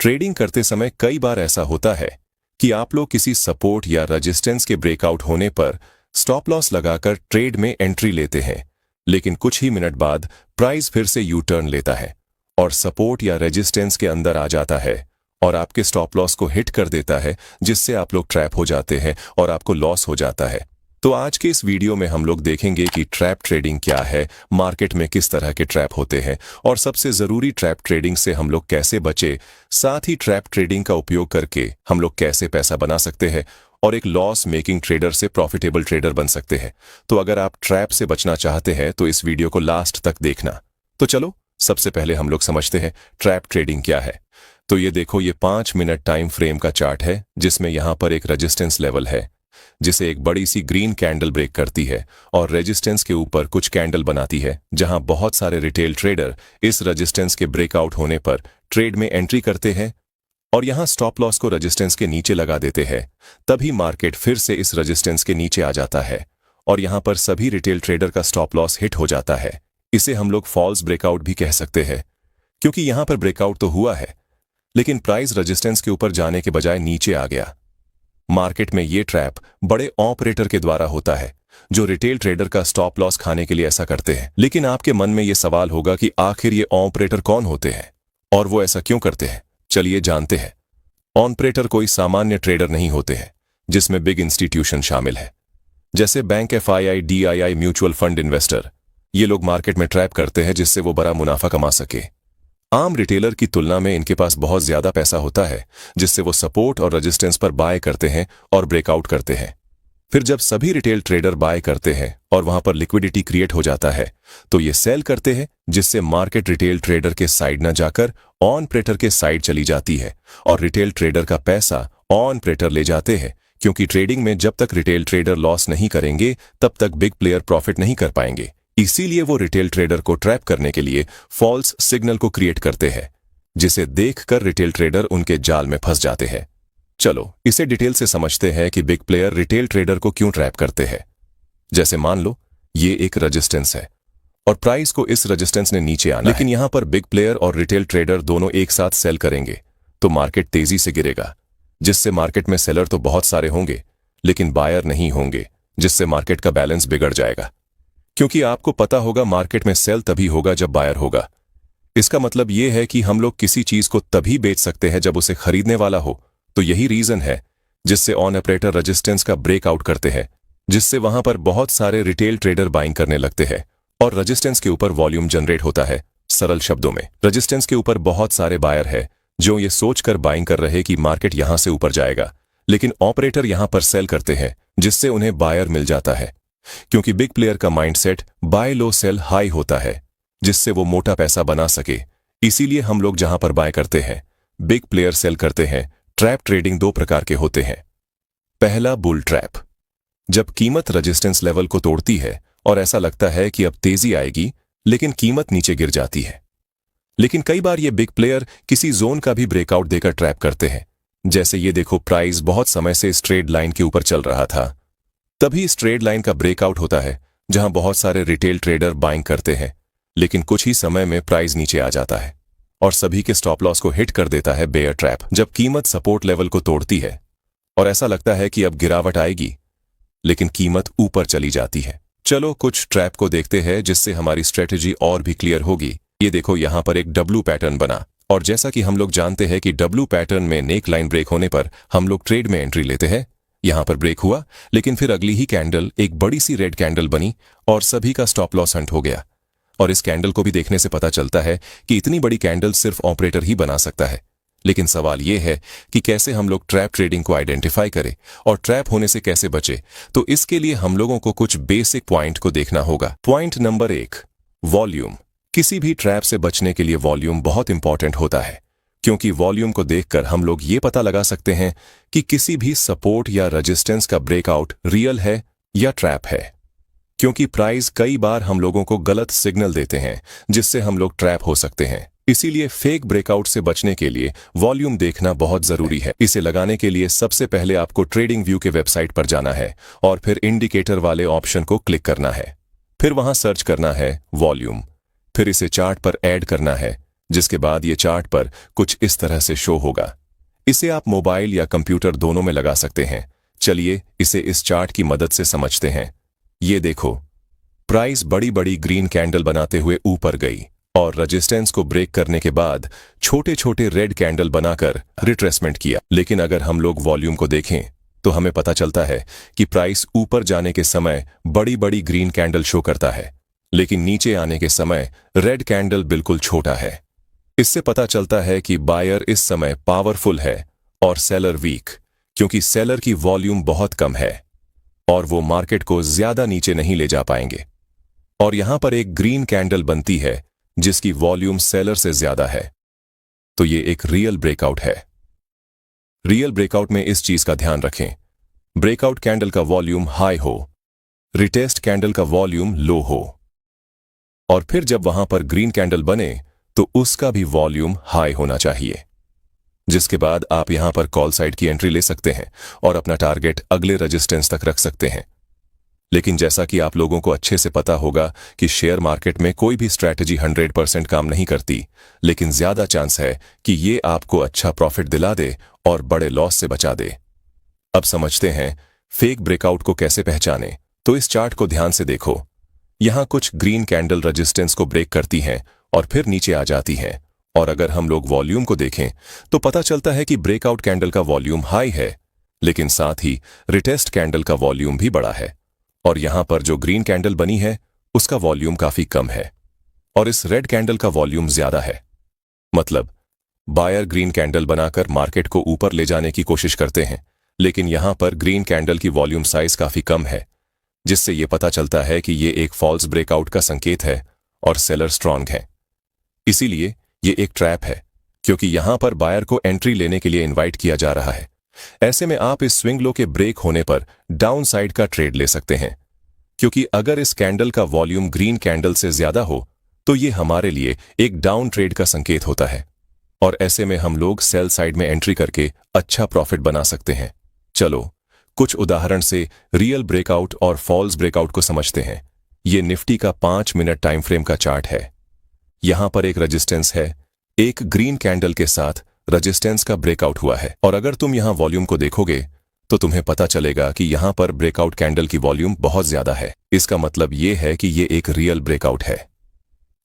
Trading करते समय कई बार ऐसा होता है कि आप लोग किसी सपोर्ट या रेजिस्टेंस के ब्रेकआउट होने पर स्टॉप लॉस लगाकर ट्रेड में एंट्री लेते हैं, लेकिन कुछ ही मिनट बाद प्राइस फिर से यू टर्न लेता है और सपोर्ट या रेजिस्टेंस के अंदर आ जाता है और आपके स्टॉप लॉस को हिट कर देता है, जिससे आप लोग ट्रैप हो जाते हैं और आपको लॉस हो जाता है। तो आज के इस वीडियो में हम लोग देखेंगे कि ट्रैप ट्रेडिंग क्या है, मार्केट में किस तरह के ट्रैप होते हैं और सबसे जरूरी ट्रैप ट्रेडिंग से हम लोग कैसे बचे, साथ ही ट्रैप ट्रेडिंग का उपयोग करके हम लोग कैसे पैसा बना सकते हैं और एक लॉस मेकिंग ट्रेडर से प्रॉफिटेबल ट्रेडर बन सकते हैं। तो अगर आप ट्रैप से बचना चाहते हैं तो इस वीडियो को लास्ट तक देखना। तो चलो सबसे पहले हम लोग समझते हैं ट्रैप ट्रेडिंग क्या है। तो ये देखो, ये 5 मिनट टाइम फ्रेम का चार्ट है जिसमें यहां पर एक रेजिस्टेंस लेवल है जिसे एक बड़ी सी ग्रीन कैंडल ब्रेक करती है और रेजिस्टेंस के ऊपर कुछ कैंडल बनाती है, जहां बहुत सारे रिटेल ट्रेडर इस रेजिस्टेंस के ब्रेकआउट होने पर ट्रेड में एंट्री करते हैं और यहां स्टॉप लॉस को रेजिस्टेंस के नीचे लगा देते हैं। तभी मार्केट फिर से इस रेजिस्टेंस के नीचे आ जाता है और यहां पर सभी रिटेल ट्रेडर का स्टॉप लॉस हिट हो जाता है। इसे हम लोग फॉल्स ब्रेकआउट भी कह सकते हैं, क्योंकि यहां पर ब्रेकआउट तो हुआ है लेकिन प्राइस रेजिस्टेंस के ऊपर जाने के बजाय नीचे आ गया। मार्केट में ये ट्रैप बड़े ऑपरेटर के द्वारा होता है जो रिटेल ट्रेडर का स्टॉप लॉस खाने के लिए ऐसा करते हैं। लेकिन आपके मन में ये सवाल होगा कि आखिर ये ऑपरेटर कौन होते हैं और वो ऐसा क्यों करते हैं। चलिए जानते हैं। ऑपरेटर कोई सामान्य ट्रेडर नहीं होते हैं, जिसमें बिग इंस्टीट्यूशन शामिल है, जैसे bank, FII, DII, mutual fund investor. ये लोग मार्केट में ट्रैप करते हैं जिससे वो बड़ा मुनाफा कमा सके। आम रिटेलर की तुलना में इनके पास बहुत ज्यादा पैसा होता है, जिससे वो सपोर्ट और रेजिस्टेंस पर बाय करते हैं और ब्रेकआउट करते हैं। फिर जब सभी रिटेल ट्रेडर बाय करते हैं और वहां पर लिक्विडिटी क्रिएट हो जाता है तो ये सेल करते हैं, जिससे मार्केट रिटेल ट्रेडर के साइड न जाकर ऑपरेटर के साइड चली जाती है और रिटेल ट्रेडर का पैसा ऑपरेटर ले जाते हैं, क्योंकि ट्रेडिंग में जब तक रिटेल ट्रेडर लॉस नहीं करेंगे तब तक बिग प्लेयर प्रॉफिट नहीं कर पाएंगे। इसीलिए वो रिटेल ट्रेडर को ट्रैप करने के लिए फॉल्स सिग्नल को क्रिएट करते हैं, जिसे देखकर रिटेल ट्रेडर उनके जाल में फंस जाते हैं। चलो इसे डिटेल से समझते हैं कि बिग प्लेयर रिटेल ट्रेडर को क्यों ट्रैप करते हैं। जैसे मान लो ये एक रेजिस्टेंस है और प्राइस को इस रेजिस्टेंस ने नीचे आना, लेकिन यहां पर बिग प्लेयर और रिटेल ट्रेडर दोनों एक साथ सेल करेंगे तो मार्केट तेजी से गिरेगा, जिससे मार्केट में सेलर तो बहुत सारे होंगे लेकिन बायर नहीं होंगे, जिससे मार्केट का बैलेंस बिगड़ जाएगा। क्योंकि आपको पता होगा मार्केट में सेल तभी होगा जब बायर होगा। इसका मतलब यह है कि हम लोग किसी चीज को तभी बेच सकते हैं जब उसे खरीदने वाला हो। तो यही रीजन है जिससे ऑपरेटर रेजिस्टेंस का ब्रेकआउट करते हैं, जिससे वहां पर बहुत सारे रिटेल ट्रेडर बाइंग करने लगते हैं और रेजिस्टेंस के ऊपर वॉल्यूम जनरेट होता है। सरल शब्दों में रेजिस्टेंस के ऊपर बहुत सारे बायर है जो ये सोचकर बाइंग कर रहे कि मार्केट यहां से ऊपर जाएगा, लेकिन ऑपरेटर यहां पर सेल करते हैं, जिससे उन्हें बायर मिल जाता है। क्योंकि बिग प्लेयर का माइंडसेट बाय लो सेल हाई होता है, जिससे वो मोटा पैसा बना सके। इसीलिए हम लोग जहां पर बाय करते हैं बिग प्लेयर सेल करते हैं। ट्रैप ट्रेडिंग 2 प्रकार के होते हैं। पहला, बुल ट्रैप, जब कीमत रेजिस्टेंस लेवल को तोड़ती है और ऐसा लगता है कि अब तेजी आएगी, लेकिन कीमत नीचे गिर जाती है। लेकिन कई बार ये बिग प्लेयर किसी जोन का भी ब्रेकआउट देकर ट्रैप करते हैं। जैसे ये देखो, प्राइस बहुत समय से स्ट्रेट लाइन के ऊपर चल रहा था, तभी स्ट्रेट लाइन का ब्रेकआउट होता है जहां बहुत सारे रिटेल ट्रेडर बाइंग करते हैं, लेकिन कुछ ही समय में प्राइस नीचे आ जाता है और सभी के स्टॉप लॉस को हिट कर देता है बेयर ट्रैप। जब कीमत सपोर्ट लेवल को तोड़ती है और ऐसा लगता है कि अब गिरावट आएगी, लेकिन कीमत ऊपर चली जाती है। चलो कुछ ट्रैप को देखते हैं जिससे हमारी स्ट्रेटेजी और भी क्लियर होगी। ये देखो, यहां पर एक डब्ल्यू पैटर्न बना और जैसा कि हम लोग जानते हैं कि डब्ल्यू पैटर्न में नेक लाइन ब्रेक होने पर हम लोग ट्रेड में एंट्री लेते हैं। यहां पर ब्रेक हुआ, लेकिन फिर अगली ही कैंडल एक बड़ी सी रेड कैंडल बनी और सभी का स्टॉप लॉस हंट हो गया। और इस कैंडल को भी देखने से पता चलता है कि इतनी बड़ी कैंडल सिर्फ ऑपरेटर ही बना सकता है। लेकिन सवाल यह है कि कैसे हम लोग ट्रैप ट्रेडिंग को आइडेंटिफाई करें और ट्रैप होने से कैसे बचे। तो इसके लिए हम लोगों को कुछ बेसिक पॉइंट को देखना होगा। Point number 1, volume. किसी भी ट्रैप से बचने के लिए वॉल्यूम बहुत इंपॉर्टेंट होता है, क्योंकि वॉल्यूम को देखकर हम लोग ये पता लगा सकते हैं कि किसी भी सपोर्ट या रेजिस्टेंस का ब्रेकआउट रियल है या ट्रैप है। क्योंकि प्राइस कई बार हम लोगों को गलत सिग्नल देते हैं, जिससे हम लोग ट्रैप हो सकते हैं। इसीलिए फेक ब्रेकआउट से बचने के लिए वॉल्यूम देखना बहुत जरूरी है। इसे लगाने के लिए सबसे पहले आपको ट्रेडिंग व्यू के वेबसाइट पर जाना है और फिर इंडिकेटर वाले ऑप्शन को क्लिक करना है। फिर वहां सर्च करना है वॉल्यूम, फिर इसे चार्ट पर ऐड करना है, जिसके बाद ये चार्ट पर कुछ इस तरह से शो होगा। इसे आप मोबाइल या कंप्यूटर दोनों में लगा सकते हैं। चलिए इसे इस चार्ट की मदद से समझते हैं। ये देखो, प्राइस बड़ी बड़ी ग्रीन कैंडल बनाते हुए ऊपर गई और रेजिस्टेंस को ब्रेक करने के बाद छोटे छोटे रेड कैंडल बनाकर रिट्रेसमेंट किया। लेकिन अगर हम लोग वॉल्यूम को देखें तो हमें पता चलता है कि प्राइस ऊपर जाने के समय बड़ी बड़ी ग्रीन कैंडल शो करता है, लेकिन नीचे आने के समय रेड कैंडल बिल्कुल छोटा है। इससे पता चलता है कि बायर इस समय पावरफुल है और सेलर वीक, क्योंकि सेलर की वॉल्यूम बहुत कम है और वो मार्केट को ज्यादा नीचे नहीं ले जा पाएंगे। और यहां पर एक ग्रीन कैंडल बनती है जिसकी वॉल्यूम सेलर से ज्यादा है, तो ये एक रियल ब्रेकआउट है। रियल ब्रेकआउट में इस चीज का ध्यान रखें, ब्रेकआउट कैंडल का वॉल्यूम हाई हो, रिटेस्ट कैंडल का वॉल्यूम लो हो, और फिर जब वहां पर ग्रीन कैंडल बने तो उसका भी वॉल्यूम हाई होना चाहिए। जिसके बाद आप यहां पर कॉल साइड की एंट्री ले सकते हैं और अपना टारगेट अगले रेजिस्टेंस तक रख सकते हैं। लेकिन जैसा कि आप लोगों को अच्छे से पता होगा कि शेयर मार्केट में कोई भी स्ट्रैटेजी 100% काम नहीं करती, लेकिन ज्यादा चांस है कि ये आपको अच्छा प्रॉफिट दिला दे और बड़े लॉस से बचा दे। अब समझते हैं फेक ब्रेकआउट को कैसे पहचाने। तो इस चार्ट को ध्यान से देखो, यहां कुछ ग्रीन कैंडल रेजिस्टेंस को ब्रेक करती हैं और फिर नीचे आ जाती हैं। और अगर हम लोग वॉल्यूम को देखें तो पता चलता है कि ब्रेकआउट कैंडल का वॉल्यूम हाई है, लेकिन साथ ही रिटेस्ट कैंडल का वॉल्यूम भी बड़ा है। और यहां पर जो ग्रीन कैंडल बनी है उसका वॉल्यूम काफी कम है और इस रेड कैंडल का वॉल्यूम ज्यादा है। मतलब बायर ग्रीन कैंडल बनाकर मार्केट को ऊपर ले जाने की कोशिश करते हैं, लेकिन यहां पर ग्रीन कैंडल की वॉल्यूम साइज काफी कम है, जिससे यह पता चलता है कि यह एक फॉल्स ब्रेकआउट का संकेत है और सेलर स्ट्रांग है। इसीलिए ये एक ट्रैप है, क्योंकि यहां पर बायर को एंट्री लेने के लिए इनवाइट किया जा रहा है। ऐसे में आप इस स्विंग लो के ब्रेक होने पर डाउन साइड का ट्रेड ले सकते हैं, क्योंकि अगर इस कैंडल का वॉल्यूम ग्रीन कैंडल से ज्यादा हो तो ये हमारे लिए एक डाउन ट्रेड का संकेत होता है और ऐसे में हम लोग सेल साइड में एंट्री करके अच्छा प्रॉफिट बना सकते हैं। चलो कुछ उदाहरण से रियल ब्रेकआउट और फॉल्स ब्रेकआउट को समझते हैं। ये निफ्टी का 5 मिनट टाइम फ्रेम का चार्ट है। यहां पर एक रेजिस्टेंस है, एक ग्रीन कैंडल के साथ रेजिस्टेंस का ब्रेकआउट हुआ है। और अगर तुम यहां वॉल्यूम को देखोगे तो तुम्हें पता चलेगा कि यहां पर ब्रेकआउट कैंडल की वॉल्यूम बहुत ज्यादा है। इसका मतलब यह है कि यह एक रियल ब्रेकआउट है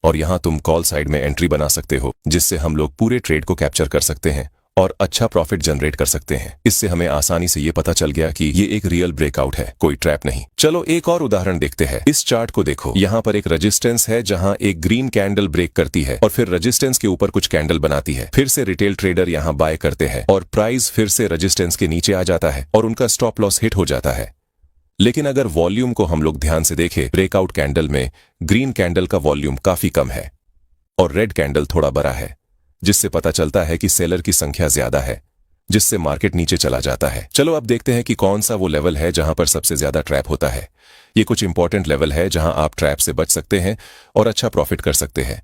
और यहां तुम कॉल साइड में एंट्री बना सकते हो, जिससे हम लोग पूरे ट्रेड को कैप्चर कर सकते हैं और अच्छा प्रॉफिट जनरेट कर सकते हैं। इससे हमें आसानी से ये पता चल गया कि ये एक रियल ब्रेकआउट है, कोई ट्रैप नहीं। चलो एक और उदाहरण देखते हैं। इस चार्ट को देखो, यहाँ पर एक रेजिस्टेंस है जहां एक ग्रीन कैंडल ब्रेक करती है और फिर रेजिस्टेंस के ऊपर कुछ कैंडल बनाती है। फिर से रिटेल ट्रेडर यहाँ बाय करते हैं और प्राइस फिर से रेजिस्टेंस के नीचे आ जाता है और उनका स्टॉप लॉस हिट हो जाता है। लेकिन अगर वॉल्यूम को हम लोग ध्यान से देखें, ब्रेकआउट कैंडल में ग्रीन कैंडल का वॉल्यूम काफी कम है और रेड कैंडल थोड़ा बड़ा है, जिससे पता चलता है कि सेलर की संख्या ज्यादा है, जिससे मार्केट नीचे चला जाता है। चलो अब देखते हैं कि कौन सा वो लेवल है जहां पर सबसे ज्यादा ट्रैप होता है। ये कुछ इंपॉर्टेंट लेवल है जहां आप ट्रैप से बच सकते हैं और अच्छा प्रॉफिट कर सकते हैं।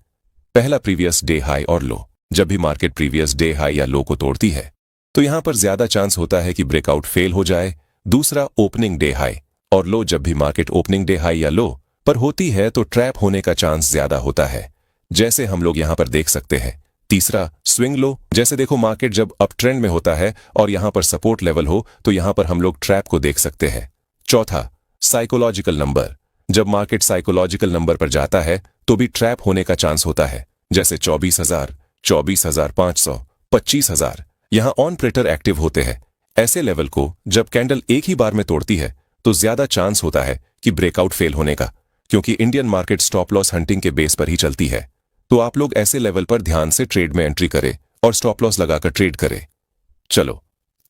पहला, प्रीवियस डे हाई और लो। जब भी मार्केट प्रीवियस डे हाई या लो को तोड़ती है तो यहां पर ज्यादा चांस होता है कि ब्रेकआउट फेल हो जाए। दूसरा, ओपनिंग डे हाई और लो। जब भी मार्केट ओपनिंग डे हाई या लो पर होती है तो ट्रैप होने का चांस ज्यादा होता है, जैसे हम लोग यहां पर देख सकते हैं। तीसरा, स्विंग लो। जैसे देखो मार्केट जब अप ट्रेंड में होता है और यहां पर सपोर्ट लेवल हो तो यहां पर हम लोग ट्रैप को देख सकते हैं। चौथा, साइकोलॉजिकल नंबर। जब मार्केट साइकोलॉजिकल नंबर पर जाता है तो भी ट्रैप होने का चांस होता है, जैसे 24,000, 24,500, 25,000। यहां ऑन प्रेटर एक्टिव होते हैं। ऐसे लेवल को जब कैंडल एक ही बार में तोड़ती है तो ज्यादा चांस होता है कि ब्रेकआउट फेल होने का, क्योंकि Indian market stop loss hunting के बेस पर ही चलती है। तो आप लोग ऐसे लेवल पर ध्यान से ट्रेड में एंट्री करें और स्टॉप लॉस लगाकर ट्रेड करें। चलो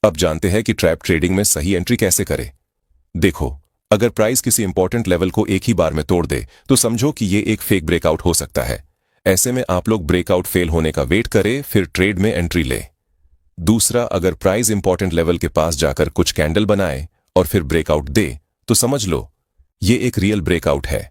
अब जानते हैं कि ट्रैप ट्रेडिंग में सही एंट्री कैसे करें। देखो, अगर प्राइस किसी इंपॉर्टेंट लेवल को एक ही बार में तोड़ दे तो समझो कि ये एक फेक ब्रेकआउट हो सकता है। ऐसे में आप लोग ब्रेकआउट फेल होने का वेट करें, फिर ट्रेड में एंट्री ले। दूसरा, अगर प्राइस इंपॉर्टेंट लेवल के पास जाकर कुछ कैंडल बनाए और फिर ब्रेकआउट दे तो समझ लो ये एक रियल ब्रेकआउट है।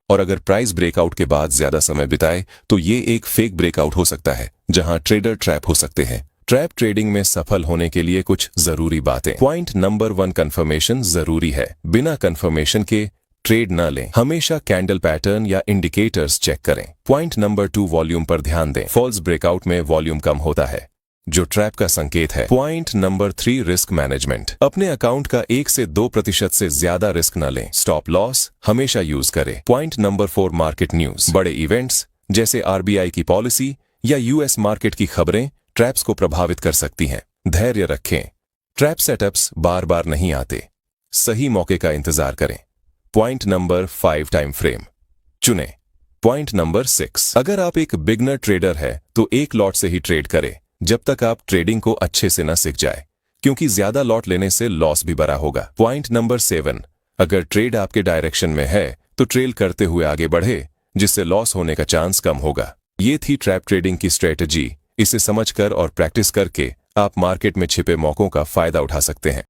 और अगर प्राइस ब्रेकआउट के बाद ज्यादा समय बिताए तो ये एक फेक ब्रेकआउट हो सकता है, जहां ट्रेडर ट्रैप हो सकते हैं। ट्रैप ट्रेडिंग में सफल होने के लिए कुछ जरूरी बातें। पॉइंट नंबर 1, कंफर्मेशन जरूरी है। बिना कंफर्मेशन के ट्रेड न लें। हमेशा कैंडल पैटर्न या इंडिकेटर्स चेक करें। पॉइंट नंबर 2, वॉल्यूम पर ध्यान दें। फॉल्स ब्रेकआउट में वॉल्यूम कम होता है, जो ट्रैप का संकेत है। Point number 3, risk management. अपने अकाउंट का 1 से 2% से ज्यादा रिस्क न लें। स्टॉप लॉस हमेशा यूज करें। Point number 4, market news. बड़े इवेंट्स जैसे आरबीआई की पॉलिसी या यूएस मार्केट की खबरें ट्रैप्स को प्रभावित कर सकती हैं। धैर्य रखें, ट्रैप सेटअप्स बार बार नहीं आते। सही मौके का इंतजार करें। पॉइंट नंबर 5, टाइम फ्रेम चुनें। पॉइंट नंबर 6, अगर आप एक बिगनर ट्रेडर है तो एक लॉट से ही ट्रेड करें जब तक आप ट्रेडिंग को अच्छे से न सीख जाए, क्योंकि ज्यादा लॉट लेने से लॉस भी बड़ा होगा। पॉइंट नंबर 7, अगर ट्रेड आपके डायरेक्शन में है तो ट्रेल करते हुए आगे बढ़े, जिससे लॉस होने का चांस कम होगा। ये थी ट्रैप ट्रेडिंग की स्ट्रेटजी। इसे समझकर और प्रैक्टिस करके आप मार्केट में छिपे मौकों का फायदा उठा सकते हैं।